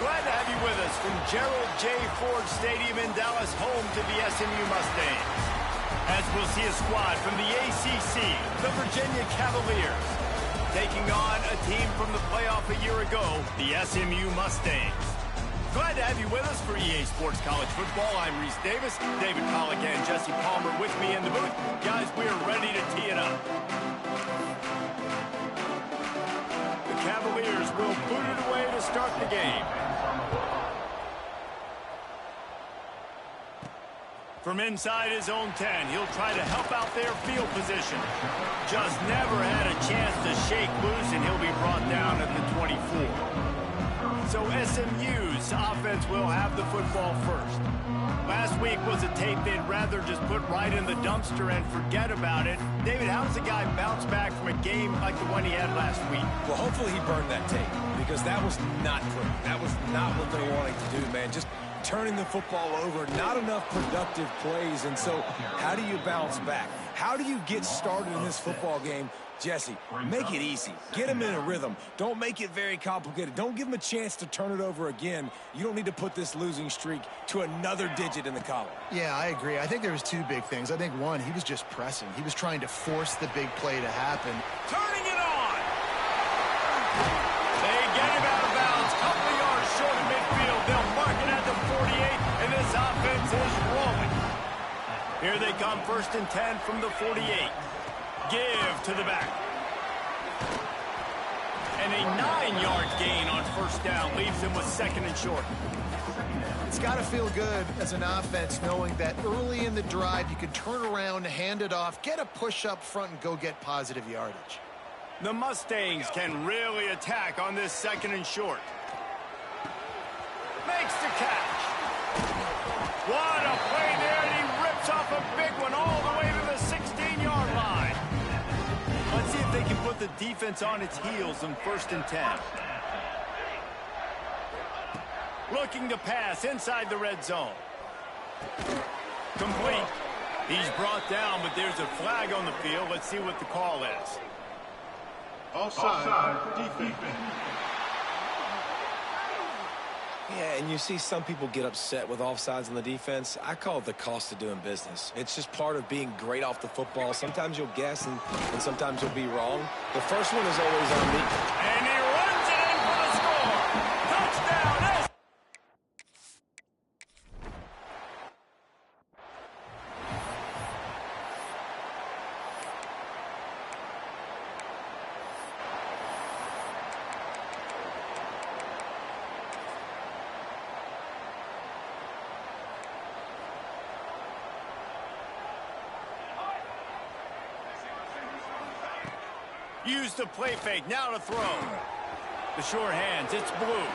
Glad to have you with us from Gerald J. Ford Stadium in Dallas, home to the SMU Mustangs. As we'll see a squad from the ACC, the Virginia Cavaliers, taking on a team from the playoff a year ago, the SMU Mustangs. Glad to have you with us for EA Sports College Football. I'm Reese Davis, David Pollack and Jesse Palmer with me in the booth. Guys, we are ready to tee it up. The Cavaliers will boot it away to start the game. From inside his own 10, he'll try to help out their field position. Just never had a chance to shake loose, and he'll be brought down at the 24. So SMU's offense will have the football first. Last week was a tape they'd rather just put right in the dumpster and forget about it. David, how does a guy bounce back from a game like the one he had last week? Well, hopefully he burned that tape, because that was not pretty. That was not what they're wanting to do, man. Just turning the football over, not enough productive plays. And so how do you bounce back? How do you get started in this football game? Jesse, make it easy. Get him in a rhythm. Don't make it very complicated. Don't give him a chance to turn it over again. You don't need to put this losing streak to another digit in the column. Yeah, I agree. I think there was two big things. I think, one, he was just pressing. He was trying to force the big play to happen. Turning it on! They get him out of bounds. Couple of yards short of midfield. They'll mark it at the 48, and this offense is rolling. Here they come, 1st and 10 from the 48. Give to the back. And a 9-yard gain on 1st down leaves them with 2nd and short. It's got to feel good as an offense knowing that early in the drive you can turn around, hand it off, get a push up front, and go get positive yardage. The Mustangs can really attack on this 2nd and short. Makes the catch. What a play there, and he rips off a big one all the way to the 16-yard line. Let's see if they can put the defense on its heels in 1st and 10. Looking to pass inside the red zone. Complete. He's brought down, but there's a flag on the field. Let's see what the call is. Offside, defense. Yeah, and you see some people get upset with offsides on the defense. I call it the cost of doing business. It's just part of being great off the football. Sometimes you'll guess, and sometimes you'll be wrong. The first one is always on me. And he runs it in for the score. Touchdown! Use the play fake, now to throw. The short hands, it's Blue.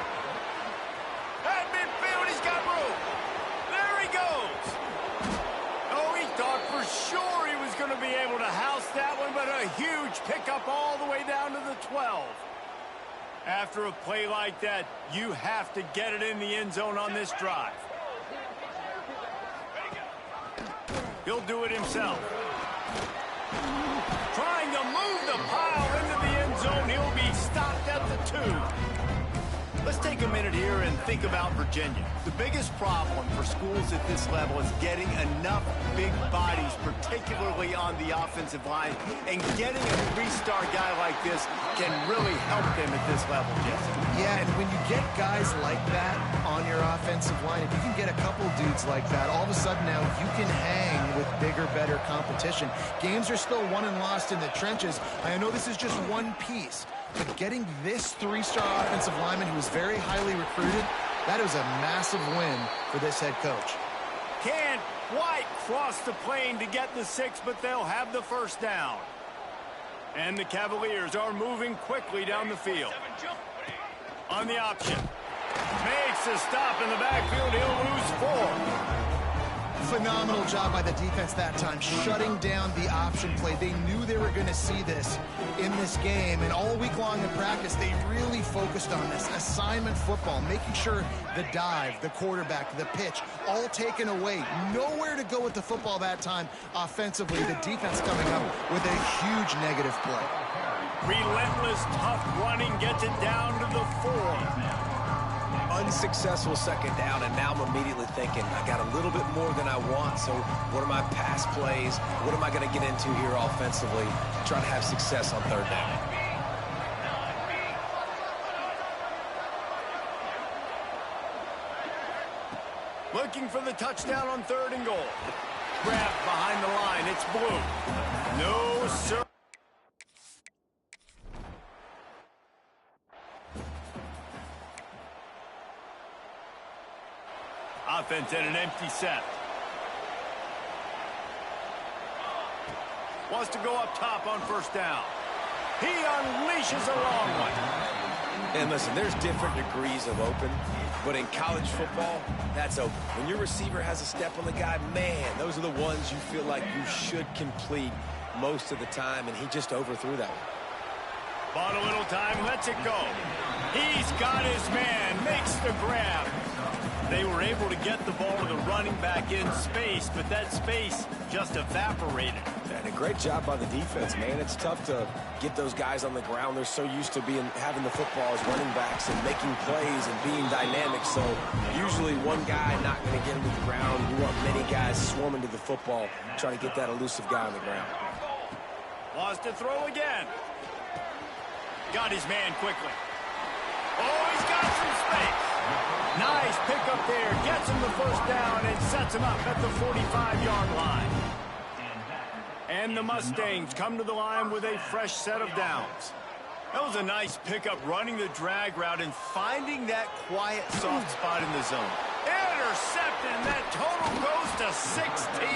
At midfield, he's got room. There he goes. Oh, he thought for sure he was going to be able to house that one, but a huge pickup all the way down to the 12. After a play like that, you have to get it in the end zone on this drive. He'll do it himself. Trying to move the pile into the end zone. He'll be stopped at the 2. Let's take a minute here and think about Virginia. The biggest problem for schools at this level is getting enough big bodies, particularly on the offensive line, and getting a 3-star guy like this can really help them at this level, Jesse. Yeah, and when you get guys like that on your offensive line, if you can get a couple dudes like that, all of a sudden now you can hang with bigger, better competition. Games are still won and lost in the trenches. I know this is just one piece, but getting this 3-star offensive lineman who was very highly recruited, that is a massive win for this head coach. Can't quite cross the plane to get the 6, but they'll have the 1st down. And the Cavaliers are moving quickly down the field. On the option. Makes a stop in the backfield. He'll lose 4. Phenomenal job by the defense that time, shutting down the option play. They knew they were going to see this in this game, and all week long in practice, they really focused on this. Assignment football, making sure the dive, the quarterback, the pitch, all taken away. Nowhere to go with the football that time offensively. The defense coming up with a huge negative play. Relentless, tough running gets it down to the 4. A unsuccessful second down, and now I'm immediately thinking, I got a little bit more than I want, so what are my pass plays? What am I going to get into here offensively to try to have success on third down? Looking for the touchdown on 3rd and goal. Grab behind the line. It's blue. No, sir. Offense in an empty set. Wants to go up top on 1st down. He unleashes a long one. And listen, there's different degrees of open, but in college football, that's open. When your receiver has a step on the guy, man, those are the ones you feel like you should complete most of the time, and he just overthrew that one. Bought a little time, lets it go. He's got his man, makes the grab. They were able to get the ball to the running back in space, but that space just evaporated. And a great job by the defense, man. It's tough to get those guys on the ground. They're so used to having the football as running backs and making plays and being dynamic. So usually one guy not going to get him to the ground. You want many guys swarming to the football, trying to get that elusive guy on the ground. Wants to throw again. Got his man quickly. Oh, he's got some space. Nice pickup there. Gets him the 1st down and sets him up at the 45-yard line. And the Mustangs come to the line with a fresh set of downs. That was a nice pickup, running the drag route and finding that quiet, soft spot in the zone. Intercepted, and that total goes to 16.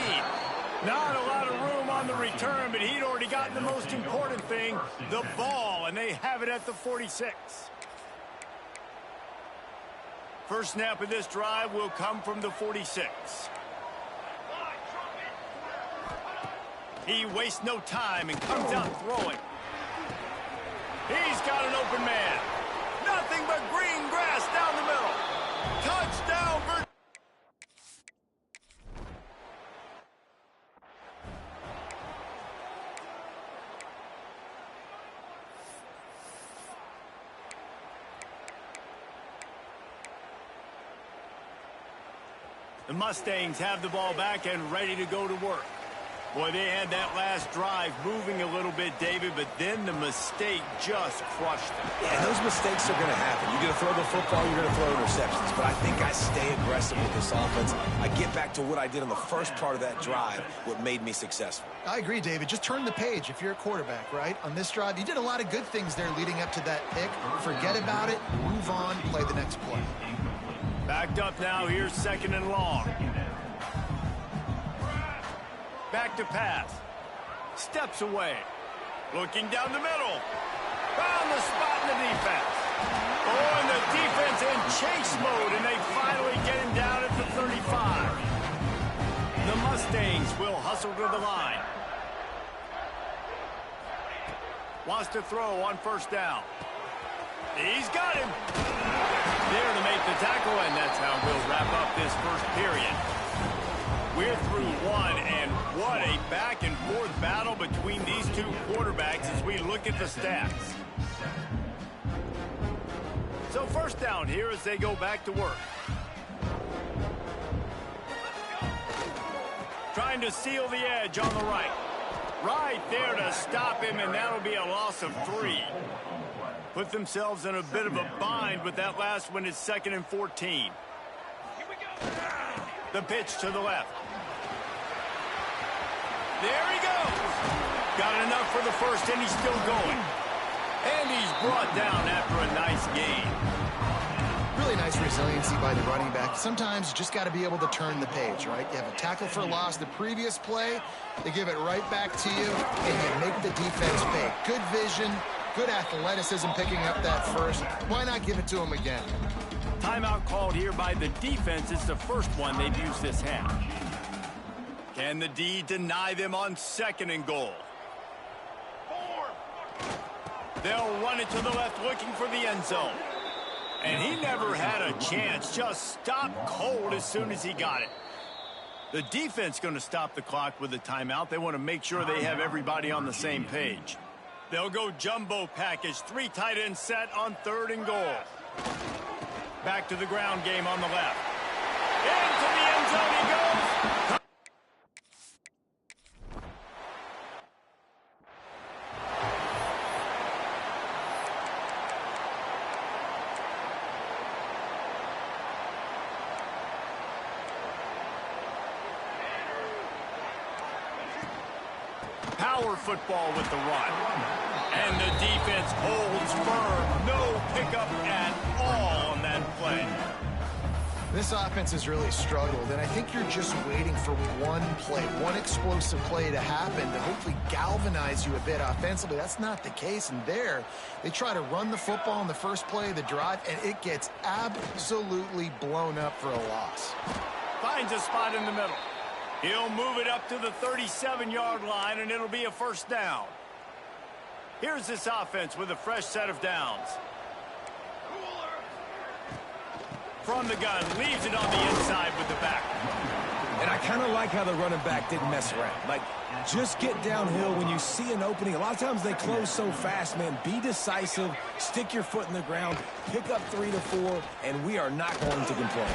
Not a lot of room on the return, but he'd already gotten the most important thing, the ball, and they have it at the 46. First snap of this drive will come from the 46. He wastes no time and comes out throwing. He's got an open man. Nothing but green grass down the middle. Touchdown, Virginia. The Mustangs have the ball back and ready to go to work. Boy, they had that last drive moving a little bit, David, but then the mistake just crushed them. Yeah, those mistakes are going to happen. You're going to throw the football, you're going to throw interceptions. But I think I stay aggressive with this offense. I get back to what I did on the first part of that drive, what made me successful. I agree, David. Just turn the page if you're a quarterback, right? On this drive, you did a lot of good things there leading up to that pick. Forget about it, move on, play the next play. Backed up now, here's 2nd and long. Back to pass. Steps away. Looking down the middle. Found the spot in the defense. Oh, and the defense in chase mode, and they finally get him down at the 35. The Mustangs will hustle to the line. Wants to throw on 1st down. He's got him. There to make the tackle, and that's how we'll wrap up this first period. We're through one, and what a back-and-forth battle between these two quarterbacks as we look at the stats. So 1st down here as they go back to work. Trying to seal the edge on the right. Right there to stop him, and that'll be a loss of 3. Put themselves in a bit of a bind, but that last one is 2nd and 14. The pitch to the left. There he goes. Got enough for the first, and he's still going. And he's brought down after a nice gain. Really nice resiliency by the running back. Sometimes you just got to be able to turn the page, right? You have a tackle for a loss the previous play. They give it right back to you, and you make the defense pay. Good vision, good athleticism picking up that first. Why not give it to him again? Timeout called here by the defense. It's the first one they've used this half. Can the D deny them on 2nd and goal? They'll run it to the left looking for the end zone. And he never had a chance. Just stopped cold as soon as he got it. The defense going to stop the clock with a timeout. They want to make sure they have everybody on the same page. They'll go jumbo package. 3 tight end set on 3rd and goal. Back to the ground game on the left. Into the end zone he goes. Power football with the run. And the defense holds firm. No pickup at all on that play. This offense has really struggled, and I think you're just waiting for one play, one explosive play to happen to hopefully galvanize you a bit offensively. That's not the case, and there, they try to run the football in the first play of the drive, and it gets absolutely blown up for a loss. Finds a spot in the middle. He'll move it up to the 37-yard line, and it'll be a first down. Here's this offense with a fresh set of downs. From the gun, leaves it on the inside with the back. And I kind of like how the running back didn't mess around. Like, just get downhill when you see an opening. A lot of times they close so fast, man. Be decisive, stick your foot in the ground, pick up 3 to 4, and we are not going to complain.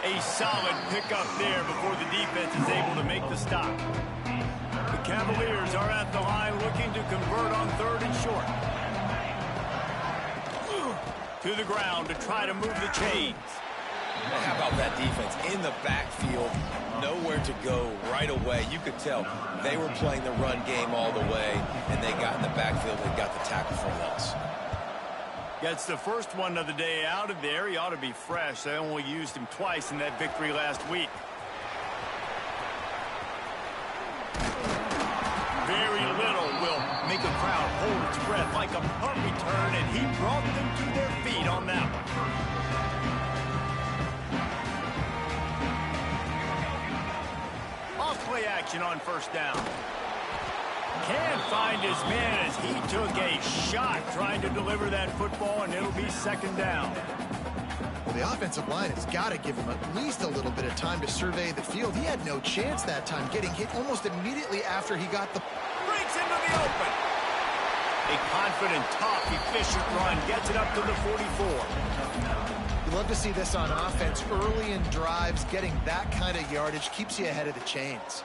A solid pickup there before the defense is able to make the stop. The Cavaliers are at the line looking to convert on 3rd and short. To the ground to try to move the chains. How about that defense in the backfield, nowhere to go right away. You could tell they were playing the run game all the way, and they got in the backfield and got the tackle for a loss. Gets the first one of the day out of there. He ought to be fresh. They only used him twice in that victory last week. Very little will make a crowd hold its breath like a punt return, and he brought them to their feet on that one. Off play action on first down. Can't find his man as he took a shot trying to deliver that football, and it'll be 2nd down. Well, the offensive line has got to give him at least a little bit of time to survey the field. He had no chance that time, getting hit almost immediately after he got the... Breaks into the open. A confident, tough, efficient run gets it up to the 44. You love to see this on offense. Early in drives, getting that kind of yardage keeps you ahead of the chains.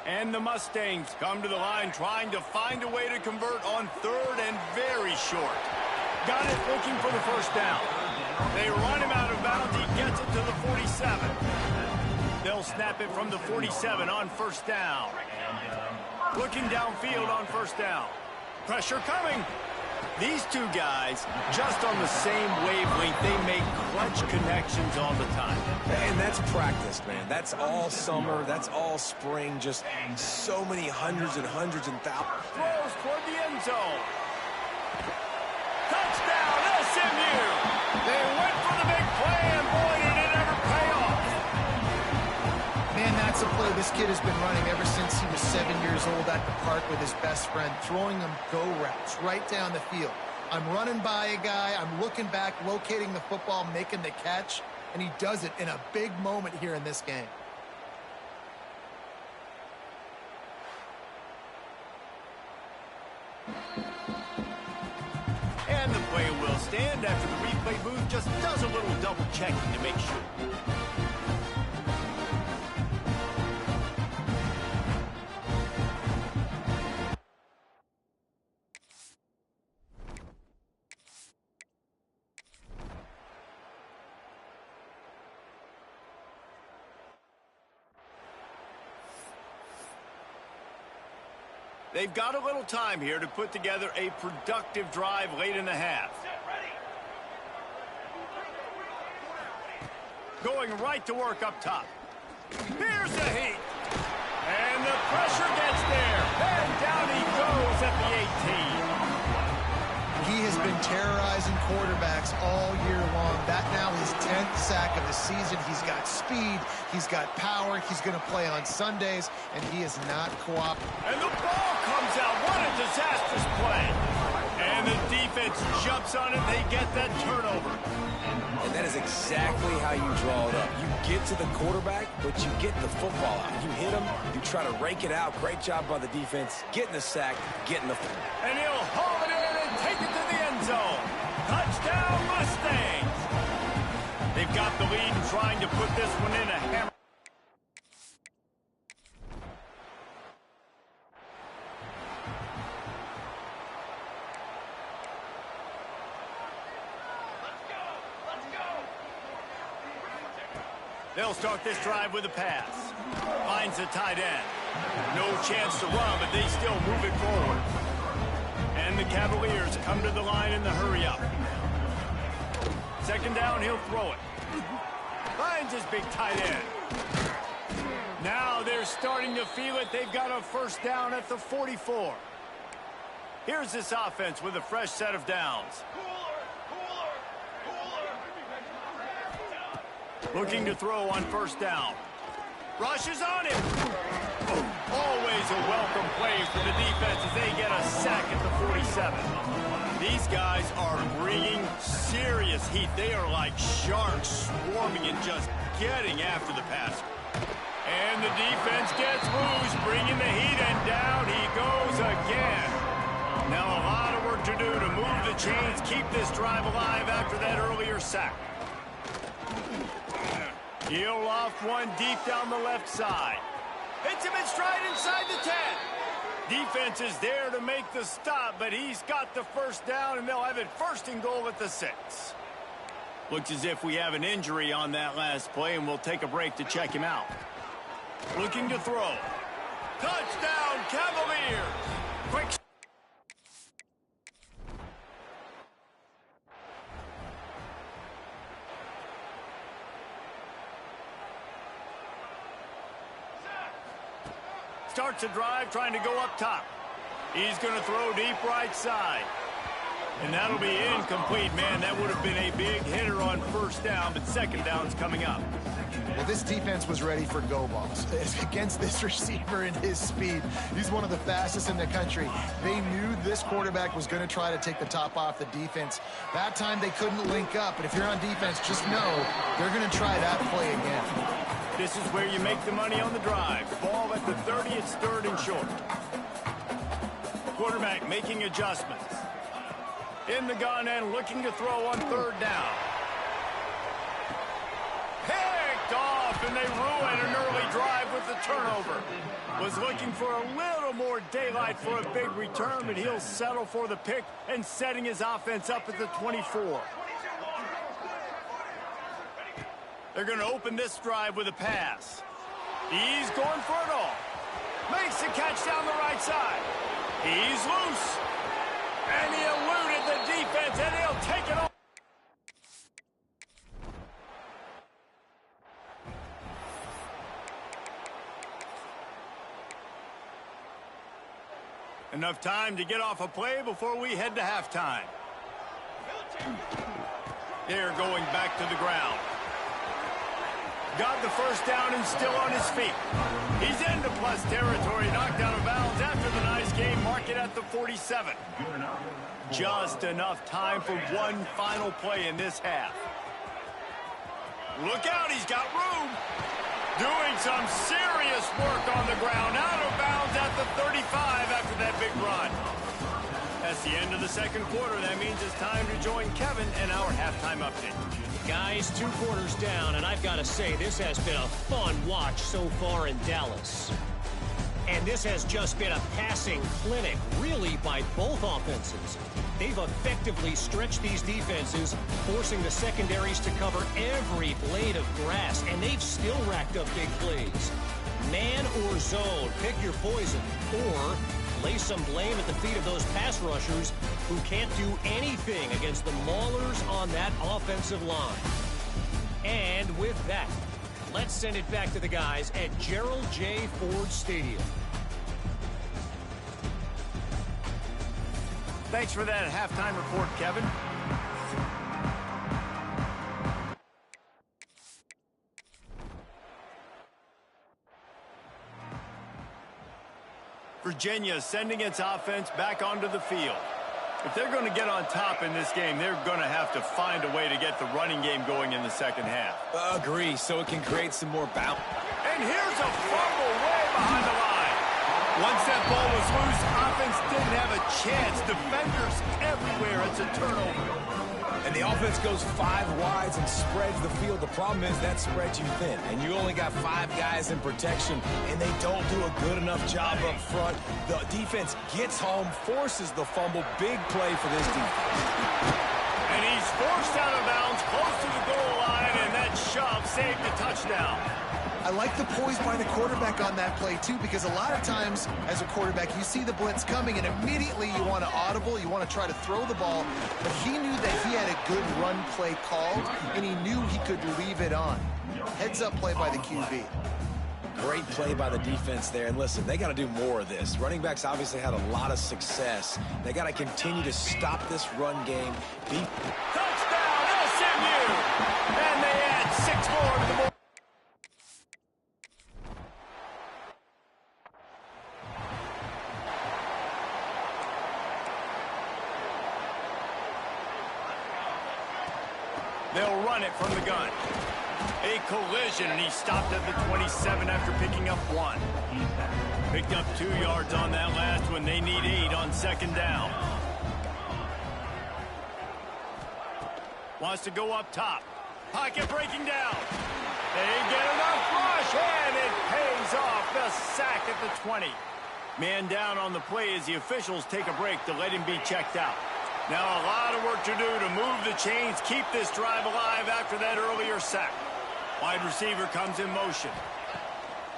And the Mustangs come to the line trying to find a way to convert on 3rd and very short. Got it looking for the first down. They run him out of bounds. He gets it to the 47. They'll snap it from the 47 on first down. Looking downfield on first down. Pressure coming. These two guys, just on the same wavelength, they make clutch connections all the time. And that's practice, man. That's all summer. That's all spring. Just so many hundreds and hundreds and thousands. Throws toward the end zone. Touchdown, SMU! They went for the big play, and boy, did it ever pay off. Man, that's a play this kid has been running ever since he was 7 years old at the park with his best friend, throwing them go routes right down the field. I'm running by a guy, I'm looking back, locating the football, making the catch, and he does it in a big moment here in this game. And the play will stand after the replay booth just does a little double checking to make sure. They've got a little time here to put together a productive drive late in the half. Going right to work up top. Here's the heat. And the pressure gets there. And down he goes at the 18. He has been terrorizing quarterbacks all year long. That now his 10th sack of the season. He's got speed. He's got power. He's going to play on Sundays, and he is not cooperating. And the ball comes out. What a disastrous play. And the defense jumps on it. They get that turnover. And that is exactly how you draw it up. You get to the quarterback, but you get the football out. You hit him, you try to rake it out. Great job by the defense. Getting the sack, getting the football. And he'll haul it in and take it to the end zone. Touchdown, Mustangs. They've got the lead and trying to put this one in a hammer. They'll start this drive with a pass. Finds a tight end. No chance to run, but they still move it forward. And the Cavaliers come to the line in the hurry-up. Second down, he'll throw it. Finds his big tight end. Now they're starting to feel it. They've got a first down at the 44. Here's this offense with a fresh set of downs. Looking to throw on first down. Rushes on him. Always a welcome play for the defense as they get a sack at the 47. These guys are bringing serious heat. They are like sharks swarming and just getting after the passer. And the defense gets loose, bringing the heat, and down he goes again. Now a lot of work to do to move the chains, keep this drive alive after that earlier sack. He'll loft one deep down the left side. Hits him in stride inside the 10. Defense is there to make the stop, but he's got the first down, and they'll have it first and goal at the 6. Looks as if we have an injury on that last play, and we'll take a break to check him out. Looking to throw. Touchdown, Cavaliers! Quick. Starts a drive trying to go up top. He's going to throw deep right side. And that'll be incomplete, man. That would have been a big hitter on first down, but second down's coming up. Well, this defense was ready for go balls. Against this receiver and his speed, he's one of the fastest in the country. They knew this quarterback was going to try to take the top off the defense. That time they couldn't link up, but if you're on defense, just know they're going to try that play again. This is where you make the money on the drive. Ball at the 30, it's third and short. Quarterback making adjustments. In the gun and looking to throw on third down. Picked off, and they ruin an early drive with the turnover. Was looking for a little more daylight for a big return, but he'll settle for the pick and setting his offense up at the 24. They're going to open this drive with a pass. He's going for it all. Makes the catch down the right side. He's loose. And he eluded the defense, and he'll take it off. Enough time to get off a play before we head to halftime. They're going back to the ground. Got the first down and still on his feet. He's into plus territory, knocked out of bounds after the nice game. Mark it at the 47. Just enough time for one final play in this half. Look out, he's got room. Doing some serious work on the ground. Out of bounds at the 35 after that big run. That's the end of the second quarter. That means it's time to join Kevin and our halftime update. Guys, 2 quarters down, and I've got to say, this has been a fun watch so far in Dallas. And this has just been a passing clinic, really, by both offenses. They've effectively stretched these defenses, forcing the secondaries to cover every blade of grass, and they've still racked up big plays. Man or zone, pick your poison, or lay some blame at the feet of those pass rushers who can't do anything against the maulers on that offensive line. And with that, let's send it back to the guys at Gerald J. Ford Stadium. Thanks for that halftime report, Kevin. Virginia sending its offense back onto the field. If they're going to get on top in this game, they're going to have to find a way to get the running game going in the second half. Agree, so it can create some more balance. And here's a fumble way behind the line. Once that ball was loose, offense didn't have a chance. Defenders everywhere. It's a turnover. And the offense goes 5 wides and spreads the field. The problem is that spreads you thin, and you only got 5 guys in protection, and they don't do a good enough job up front. The defense gets home, forces the fumble. Big play for this defense. And he's forced out of bounds close to the goal line, and that shove saved the touchdown. I like the poise by the quarterback on that play, too, because a lot of times, as a quarterback, you see the blitz coming, and immediately you want to audible, you want to try to throw the ball, but he knew that he had a good run play called, and he knew he could leave it on. Heads-up play by the QB. Great play by the defense there, and listen, they got to do more of this. Running backs obviously had a lot of success. They got to continue to stop this run game. Touchdown, SMU! And they add 6 more to the board. They'll run it from the gun. A collision, and he stopped at the 27 after picking up 1. Picked up 2 yards on that last one. They need 8 on 2nd down. Wants to go up top. Pocket breaking down. They get enough rush, and it pays off. The sack at the 20. Man down on the play as the officials take a break to let him be checked out. Now a lot of work to do to move the chains, keep this drive alive after that earlier sack. Wide receiver comes in motion.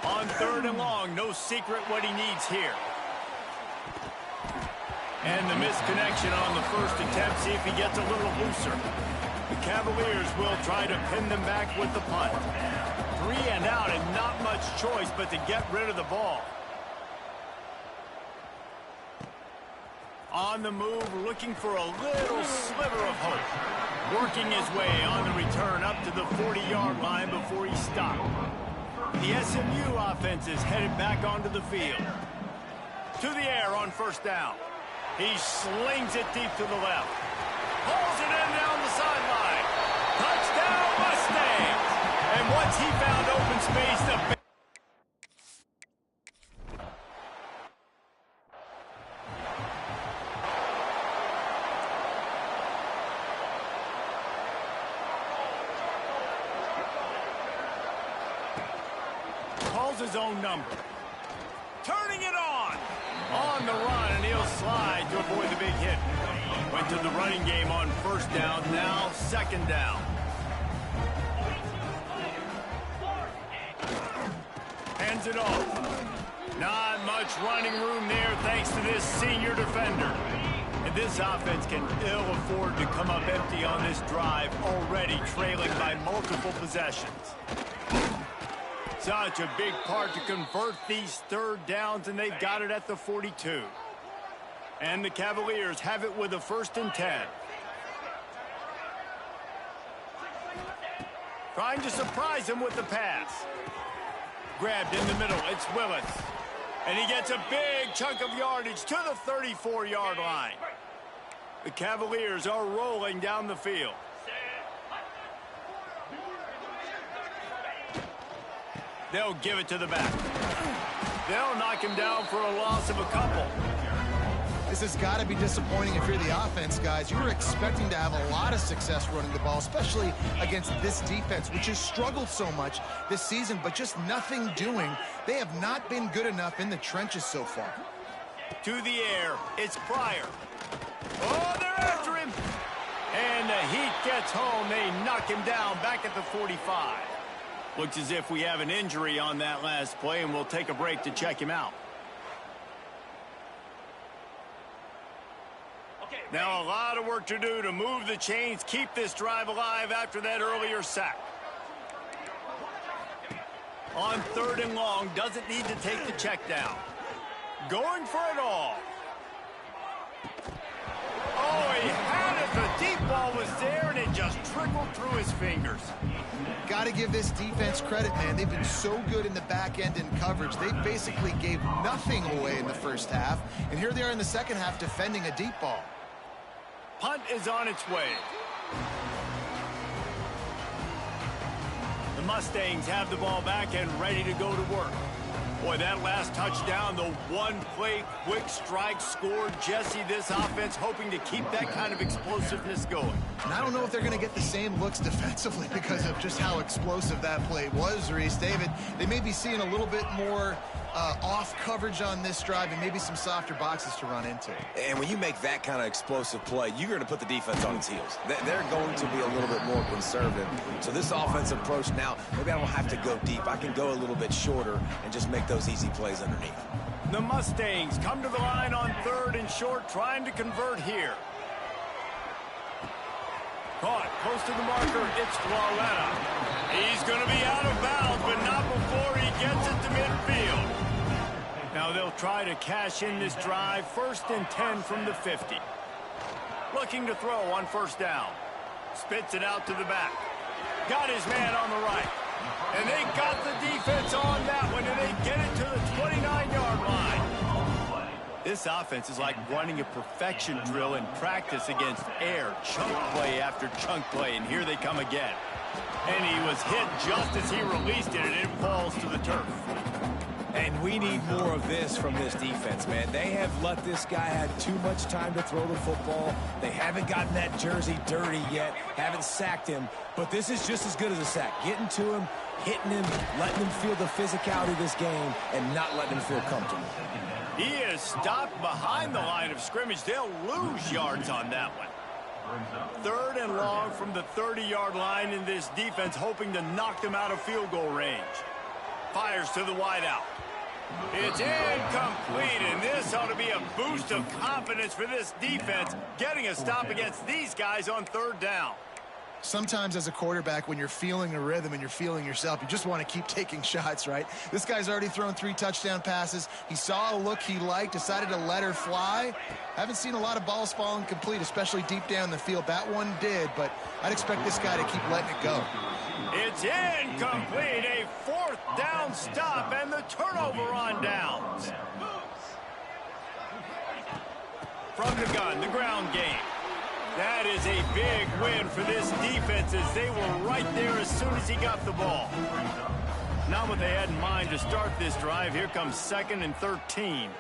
On 3rd and long, no secret what he needs here. And the misconnection on the first attempt, see if he gets a little looser. The Cavaliers will try to pin them back with the punt. 3 and out and not much choice but to get rid of the ball. On the move, looking for a little sliver of hope. Working his way on the return up to the 40-yard line before he stopped. The SMU offense is headed back onto the field. To the air on 1st down. He slings it deep to the left. Pulls it in down the sideline. Touchdown, Mustangs! And once he found open space, the his own number. Turning it on the run, and he'll slide to avoid the big hit. Went to the running game on 1st down, now 2nd down. Hands it off. Not much running room there thanks to this senior defender. And this offense can ill afford to come up empty on this drive, already trailing by multiple possessions. Such a big part to convert these 3rd downs, and they've got it at the 42. And the Cavaliers have it with a 1st and 10. Trying to surprise him with the pass. Grabbed in the middle, it's Willis. And he gets a big chunk of yardage to the 34-yard line. The Cavaliers are rolling down the field. They'll give it to the back. They'll knock him down for a loss of a couple. This has got to be disappointing if you're the offense, guys. You were expecting to have a lot of success running the ball, especially against this defense, which has struggled so much this season, but just nothing doing. They have not been good enough in the trenches so far. To the air, it's Pryor. Oh, they're after him. And the Heat gets home. They knock him down back at the 45. Looks as if we have an injury on that last play, and we'll take a break to check him out. Now a lot of work to do to move the chains, keep this drive alive after that earlier sack. On 3rd and long, doesn't need to take the check down. Going for it all. Oh, he had it. The deep ball was there, and it just trickled through his fingers. Got to give this defense credit, man. They've been so good in the back end in coverage. They basically gave nothing away in the 1st half, and here they are in the 2nd half defending a deep ball. Punt is on its way. The Mustangs have the ball back and ready to go to work. Boy, that last touchdown, the one-play quick strike scored. Jesse, this offense hoping to keep that kind of explosiveness going. And I don't know if they're going to get the same looks defensively because of just how explosive that play was, Reese. David, they may be seeing a little bit more off coverage on this drive and maybe some softer boxes to run into. And when you make that kind of explosive play, you're going to put the defense on its heels. They're going to be a little bit more conservative. So this offensive approach now, maybe I don't have to go deep. I can go a little bit shorter and just make those easy plays underneath. The Mustangs come to the line on 3rd and short, trying to convert here. Caught close to the marker. It's Floretta. He's going to be out of bounds, but not before he gets it to midfield. Now they'll try to cash in this drive. 1st and 10 from the 50. Looking to throw on 1st down. Spits it out to the back. Got his man on the right. And they got the defense on that one, and they get it to the 29-yard line. This offense is like running a perfection drill in practice against air. Chunk play after chunk play, and here they come again. And he was hit just as he released it, and it falls to the turf. And we need more of this from this defense, man. They have let this guy have too much time to throw the football. They haven't gotten that jersey dirty yet, haven't sacked him. But this is just as good as a sack. Getting to him, hitting him, letting him feel the physicality of this game, and not letting him feel comfortable. He is stopped behind the line of scrimmage. They'll lose yards on that one. 3rd and long from the 30-yard line, in this defense hoping to knock them out of field goal range. Fires to the wideout. It's incomplete, and this ought to be a boost of confidence for this defense, getting a stop against these guys on 3rd down. Sometimes as a quarterback, when you're feeling a rhythm and you're feeling yourself, you just want to keep taking shots, right? This guy's already thrown 3 touchdown passes. He saw a look he liked, decided to let her fly. Haven't seen a lot of balls falling complete, especially deep down the field. That one did, but I'd expect this guy to keep letting it go. It's incomplete, a 4th down stop, and the turnover on downs. From the gun, the ground game. That is a big win for this defense, as they were right there as soon as he got the ball. Not what they had in mind to start this drive. Here comes 2nd and 13.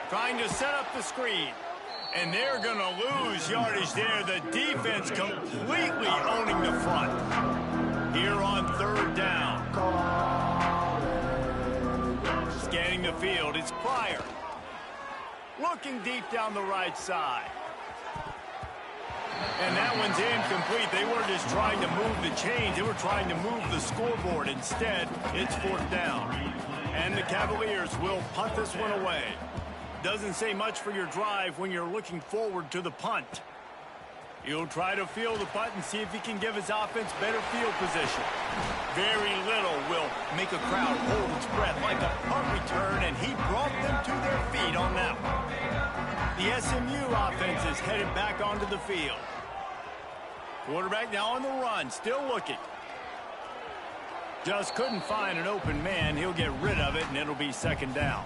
Trying to set up the screen. And they're going to lose yardage there. The defense completely owning the front. Here on 3rd down. Scanning the field, it's Pryor. Looking deep down the right side. And that one's incomplete. They weren't just trying to move the chains. They were trying to move the scoreboard. Instead, it's 4th down. And the Cavaliers will punt this one away. Doesn't say much for your drive when you're looking forward to the punt. He'll try to field the punt and see if he can give his offense better field position. Very little will make a crowd hold its breath like a punt return, and he brought them to their feet on that one. The SMU offense is headed back onto the field. Quarterback now on the run, still looking. Just couldn't find an open man. He'll get rid of it, and it'll be 2nd down.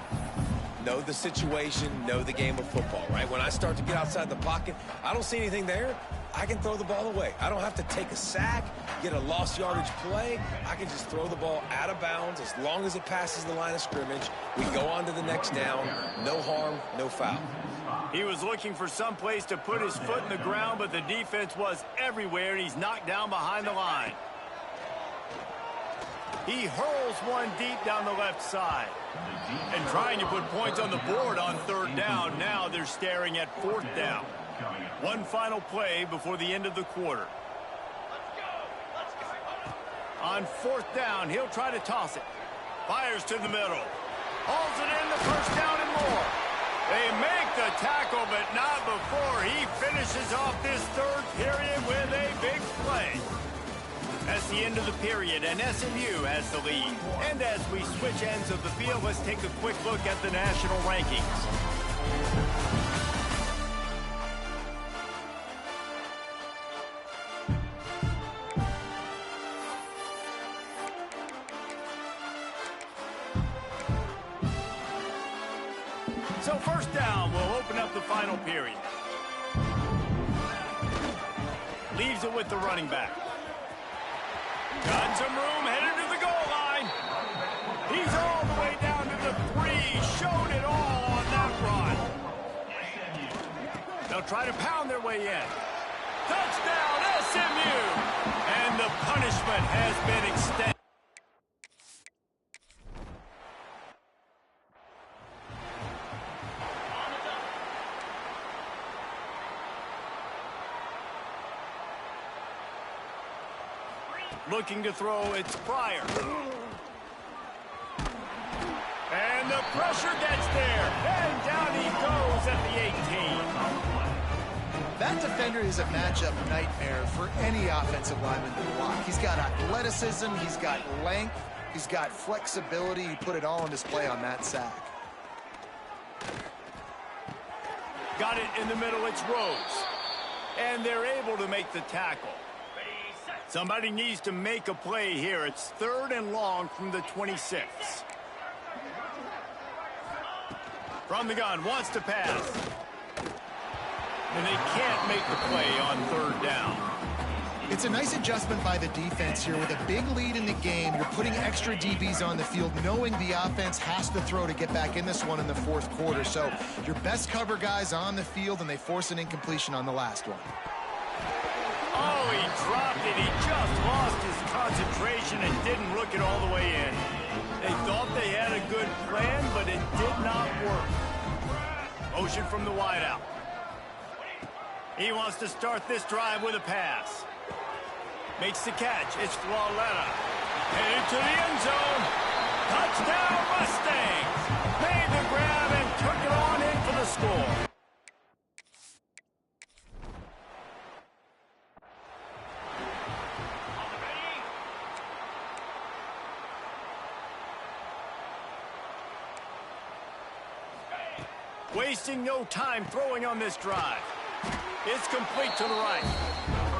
Know the situation, know the game of football, right? When I start to get outside the pocket, I don't see anything there, I can throw the ball away. I don't have to take a sack, get a lost yardage play. I can just throw the ball out of bounds as long as it passes the line of scrimmage. We go on to the next down. No harm, no foul. He was looking for some place to put his foot in the ground, but the defense was everywhere, and he's knocked down behind the line. He hurls one deep down the left side. And trying to put points on the board on 3rd down. Now they're staring at 4th down. One final play before the end of the quarter. On 4th down, he'll try to toss it. Fires to the middle. Hauls it in, the 1st down and more. They make the tackle, but not before he finishes off this 3rd period with a big play. That's the end of the period, and SMU has the lead. And as we switch ends of the field, let's take a quick look at the national rankings. So 1st down will open up the final period. Leaves it with the running back. Got some room, headed to the goal line. He's all the way down try to pound their way in. Touchdown, SMU! And the punishment has been extended. Looking to throw, it's Pryor. And the pressure gets there. And down he goes at the 18. That defender is a matchup nightmare for any offensive lineman to block. He's got athleticism, he's got length, he's got flexibility. He put it all on display on that sack. Got it in the middle, it's Rose. And they're able to make the tackle. Somebody needs to make a play here. It's 3rd and long from the 26. From the gun, wants to pass. And they can't make the play on 3rd down. It's a nice adjustment by the defense here. With a big lead in the game, you're putting extra DBs on the field, knowing the offense has to throw to get back in this one in the 4th quarter. So your best cover guys on the field, and they force an incompletion on the last one. Oh, he dropped it. He just lost his concentration and didn't look it all the way in. They thought they had a good plan, but it did not work. Motion from the wideout. He wants to start this drive with a pass. Makes the catch. It's Flawletta. Headed to the end zone. Touchdown, Mustangs. Made the grab and took it on in for the score. Wasting no time throwing on this drive. It's complete to the right.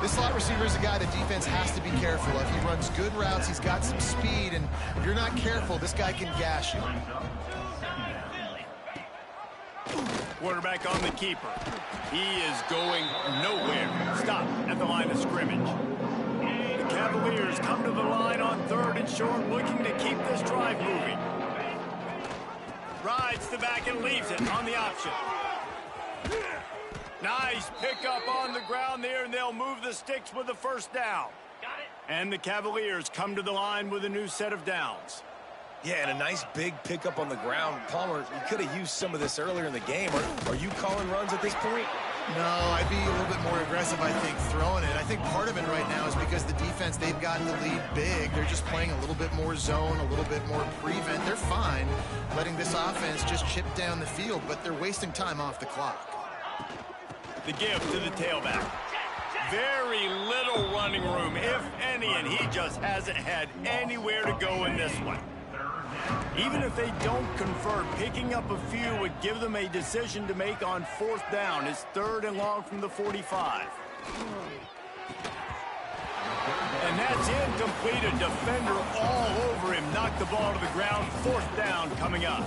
This slot receiver is a guy the defense has to be careful of. He runs good routes, he's got some speed, and if you're not careful, this guy can gash you. Quarterback on the keeper. He is going nowhere. Stop at the line of scrimmage. The Cavaliers come to the line on 3rd and short, looking to keep this drive moving. Rides the back and leaves it on the option. Nice pickup on the ground there, and they'll move the sticks with the 1st down. And the Cavaliers come to the line with a new set of downs. Yeah, and a nice big pickup on the ground. Palmer, you could have used some of this earlier in the game. Are you calling runs at this point? No, I'd be a little bit more aggressive, I think, throwing it. I think part of it right now is because the defense, they've gotten the lead big. They're just playing a little bit more zone, a little bit more prevent. They're fine letting this offense just chip down the field, but they're wasting time off the clock. The give to the tailback. Very little running room, if any, and he just hasn't had anywhere to go in this one. Even if they don't convert, picking up a few would give them a decision to make on 4th down. It's 3rd and long from the 45. And that's incomplete. A defender all over him. Knocked the ball to the ground. 4th down coming up.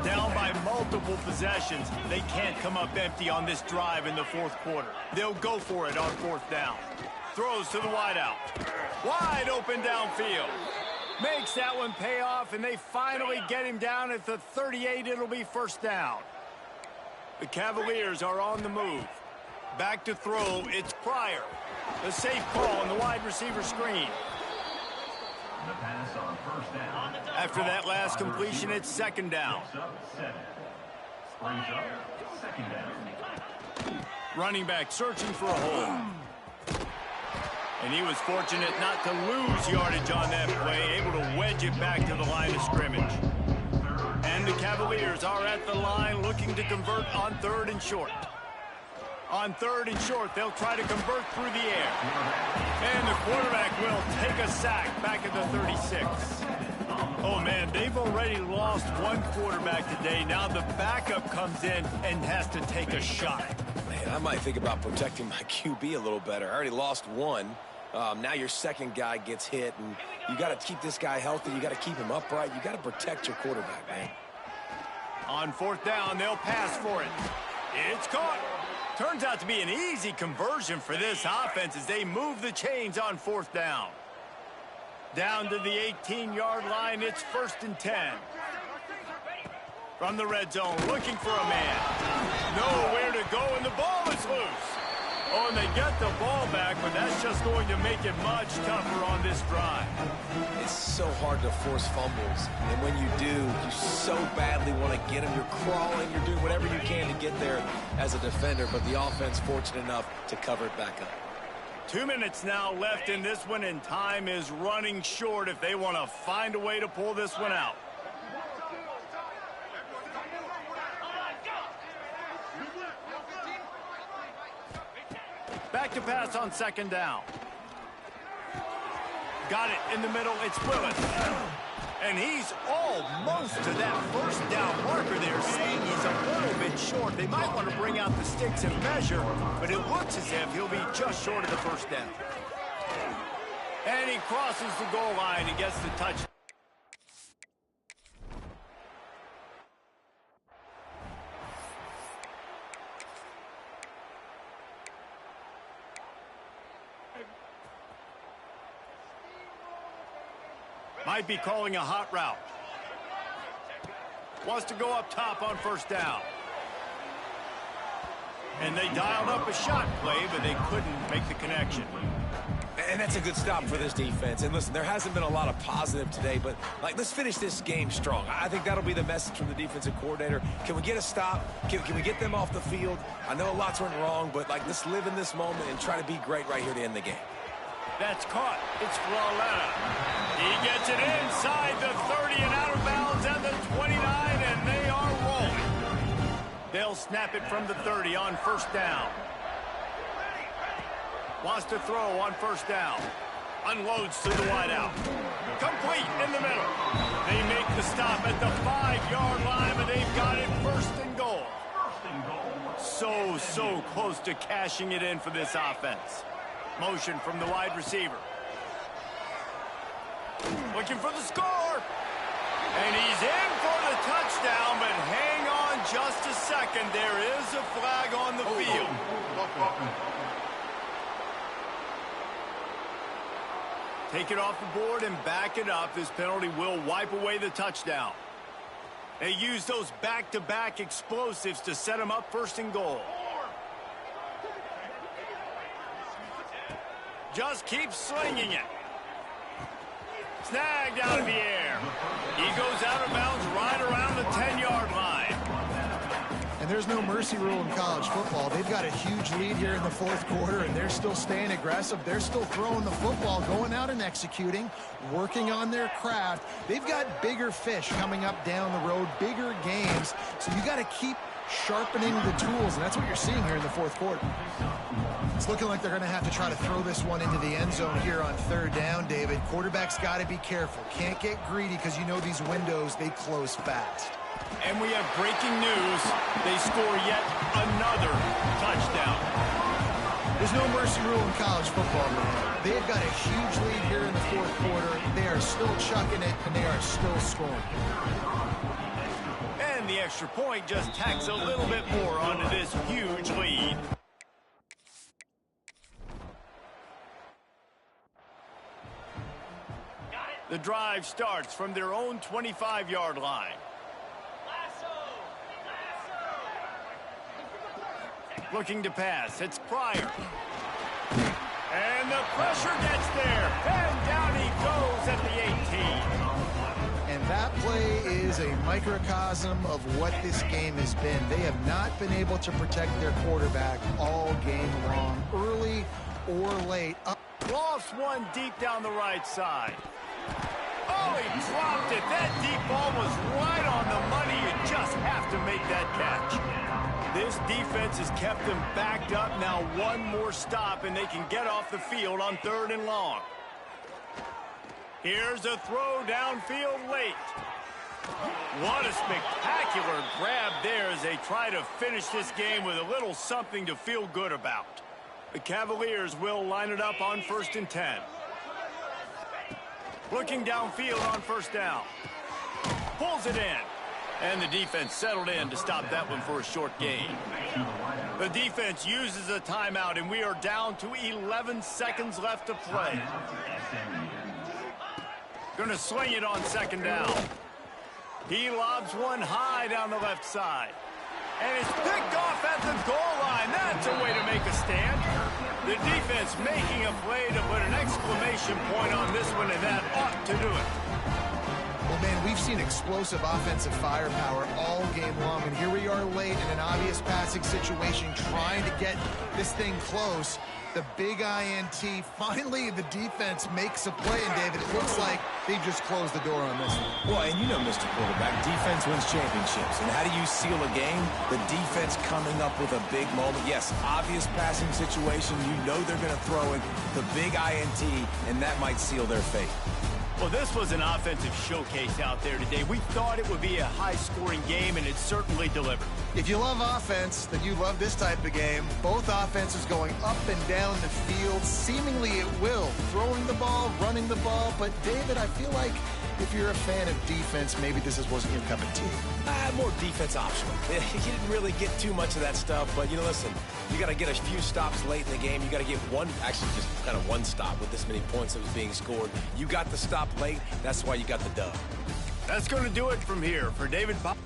Down by multiple possessions. They can't come up empty on this drive in the 4th quarter. They'll go for it on 4th down. Throws to the wideout. Wide open downfield. Makes that one pay off, and they finally get him down at the 38. It'll be 1st down. The Cavaliers are on the move. Back to throw, it's Pryor. The safe call on the wide receiver screen. After that last completion, it's 2nd down. Running back searching for a hole. And he was fortunate not to lose yardage on that play, able to wedge it back to the line of scrimmage. And the Cavaliers are at the line looking to convert on 3rd and short. On 3rd and short, they'll try to convert through the air. And the quarterback will take a sack back at the 36. Oh, man, they've already lost one quarterback today. Now the backup comes in and has to take a shot. Man, I might think about protecting my QB a little better. I already lost one. Now your 2nd guy gets hit, and you got to keep this guy healthy. You got to keep him upright. You got to protect your quarterback, man. On 4th down, they'll pass for it. It's caught. Turns out to be an easy conversion for this offense as they move the chains on 4th down. Down to the 18-yard line, it's 1st and 10. From the red zone, looking for a man. Nowhere to go, and the ball is loose. Oh, and they get the ball back, but that's just going to make it much tougher on this drive. It's so hard to force fumbles, and when you do, you so badly want to get them. You're crawling, you're doing whatever you can to get there as a defender, but the offense fortunate enough to cover it back up. 2 minutes now left in this one, and time is running short if they want to find a way to pull this one out. Back to pass on second down. Got it in the middle. It's Willis. And he's almost to that first down marker there, saying he's a little bit short. They might want to bring out the sticks and measure, but it looks as if he'll be just short of the first down. And he crosses the goal line and gets the touchdown. Might be calling a hot route. Wants to go up top on first down. And they dialed up a shot play, but they couldn't make the connection. And that's a good stop for this defense. And listen, there hasn't been a lot of positive today, but let's finish this game strong. I think that'll be the message from the defensive coordinator. Can we get a stop? Can we get them off the field? I know lots went wrong, but let's live in this moment and try to be great right here to end the game. That's caught. It's Flawletta. He gets it inside the 30 and out of bounds at the 29, and they are rolling. They'll snap it from the 30 on first down. Wants to throw on first down. Unloads to the wideout. Complete in the middle. They make the stop at the 5-yard line, but they've got it first and goal. So close to cashing it in for this offense. Motion from the wide receiver. Looking for the score. And he's in for the touchdown, but hang on just a second. There is a flag on the field. Take it off the board and back it up. This penalty will wipe away the touchdown. They use those back-to-back explosives to set them up first and goal. Just keep slinging it. Snagged out of the air. He goes out of bounds right around the 10-yard line. And there's no mercy rule in college football. They've got a huge lead here in the fourth quarter, and they're still staying aggressive. They're still throwing the football, going out and executing, working on their craft. They've got bigger fish coming up down the road, bigger games. So you got to keep sharpening the tools, and that's what you're seeing here in the fourth quarter. It's looking like they're going to have to try to throw this one into the end zone here on third down, David. Quarterback's got to be careful. Can't get greedy because you know these windows, they close fast. And we have breaking news. They score yet another touchdown. There's no mercy rule in college football, man. They've got a huge lead here in the fourth quarter. They are still chucking it, and they are still scoring. And the extra point just tacks a little bit more onto this huge lead. The drive starts from their own 25-yard line. Looking to pass. It's Pryor. And the pressure gets there. And down he goes at the 18. And that play is a microcosm of what this game has been. They have not been able to protect their quarterback all game long, early or late. Lofts one deep down the right side. Oh, he dropped it. That deep ball was right on the money. You just have to make that catch. This defense has kept them backed up. Now one more stop, and they can get off the field on third and long. Here's a throw downfield late. What a spectacular grab there as they try to finish this game with a little something to feel good about. The Cavaliers will line it up on 1st and 10. Looking downfield on first down. Pulls it in. And the defense settled in to stop that one for a short gain. The defense uses a timeout, and we are down to 11 seconds left to play. Going to sling it on second down. He lobs one high down the left side. And it's picked off at the goal line. That's a way to make a stand. The defense making a play to put an exclamation point on this one, and that ought to do it. Well, man, we've seen explosive offensive firepower all game long, and here we are late in an obvious passing situation trying to get this thing close. The big INT, finally the defense makes a play, and David, it looks like they just closed the door on this one. Well, and you know, Mr. Quarterback, defense wins championships. And how do you seal a game? The defense coming up with a big moment. Yes, obvious passing situation. You know they're going to throw it. The big INT, and that might seal their fate. Well, this was an offensive showcase out there today. We thought it would be a high-scoring game, and it certainly delivered. If you love offense, then you love this type of game. Both offenses going up and down the field, seemingly at will. Throwing the ball, running the ball. But, David, I feel like if you're a fan of defense, maybe this wasn't your cup of tea. More defense optional. You didn't really get too much of that stuff, but, you know, listen, you got to get a few stops late in the game. You got to get one, actually just kind of one stop with this many points that was being scored. You got the stop late. That's why you got the dub. That's going to do it from here. For David Pop.